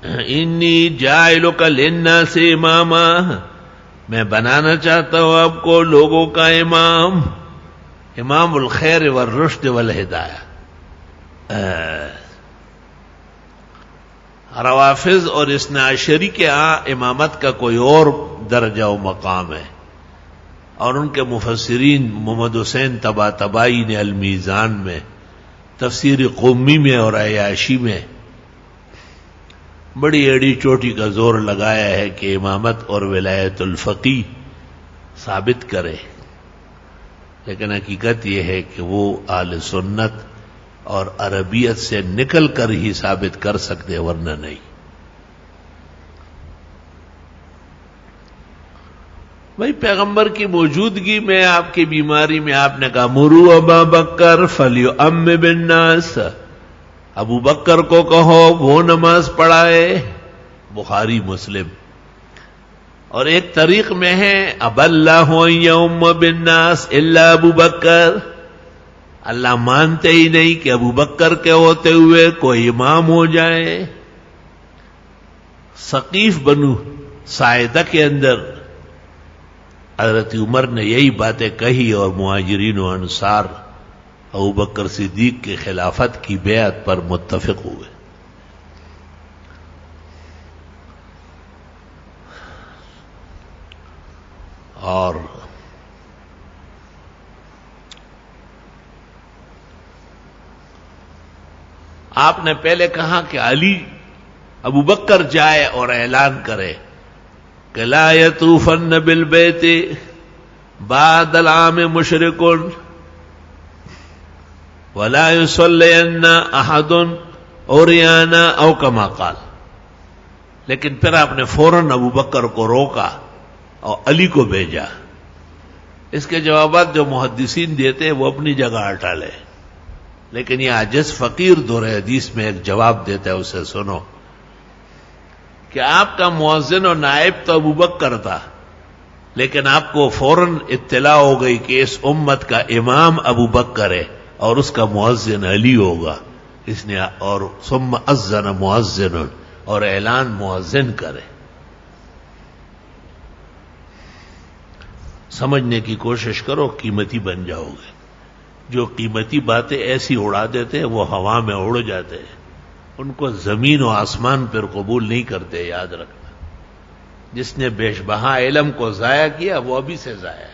انی جاعلک للناس اماما، میں بنانا چاہتا ہوں آپ کو لوگوں کا امام، امام الخیر والرشد والہدایہ۔ روافض اور اثنا عشری کے امامت کا کوئی اور درجہ و مقام ہے، اور ان کے مفسرین محمد حسین طباطبائی نے المیزان میں، تفسیر قمی میں اور عیاشی میں بڑی ایڑی چوٹی کا زور لگایا ہے کہ امامت اور ولایت الفقی ثابت کرے، لیکن حقیقت یہ ہے کہ وہ اہل سنت اور عربیت سے نکل کر ہی ثابت کر سکتے، ورنہ نہیں۔ بھائی پیغمبر کی موجودگی میں، آپ کی بیماری میں آپ نے کہا مرو ابا بکر فلیؤمم الناس، ابو بکر کو کہو وہ نماز پڑھائے، بخاری مسلم۔ اور ایک طریق میں ہے اب اللہ ان یؤم بالناس الا ابو بکر، اللہ مانتے ہی نہیں کہ ابو بکر کے ہوتے ہوئے کوئی امام ہو جائے۔ ثقیف بنو ساعدہ کے اندر حضرت عمر نے یہی باتیں کہی، اور مہاجرین و انصار ابو بکر صدیق کی خلافت کی بیعت پر متفق ہوئے۔ اور آپ نے پہلے کہا کہ علی ابو بکر جائے اور اعلان کرے کہ لا یطوفن بالبیت بعد العام مشرک ولا یصلین احد عریانا او کما قال، لیکن پھر آپ نے فوراً ابو بکر کو روکا اور علی کو بھیجا۔ اس کے جوابات جو محدثین دیتے ہیں وہ اپنی جگہ اٹھالے، لیکن یہ عاجز فقیر دور حدیث میں ایک جواب دیتا ہے، اسے سنو کہ آپ کا مؤذن و نائب تو ابو بکر تھا، لیکن آپ کو فوراً اطلاع ہو گئی کہ اس امت کا امام ابو بکر ہے اور اس کا مؤذن علی ہوگا، اس نے اور ثم اذن مؤذن، اور اعلان مؤذن کرے۔ سمجھنے کی کوشش کرو، قیمتی بن جاؤ گے۔ جو قیمتی باتیں ایسی اڑا دیتے ہیں وہ ہوا میں اڑ جاتے ہیں، ان کو زمین و آسمان پر قبول نہیں کرتے، یاد رکھنا۔ جس نے بیش بہا علم کو ضائع کیا وہ ابھی سے ضائع ہے۔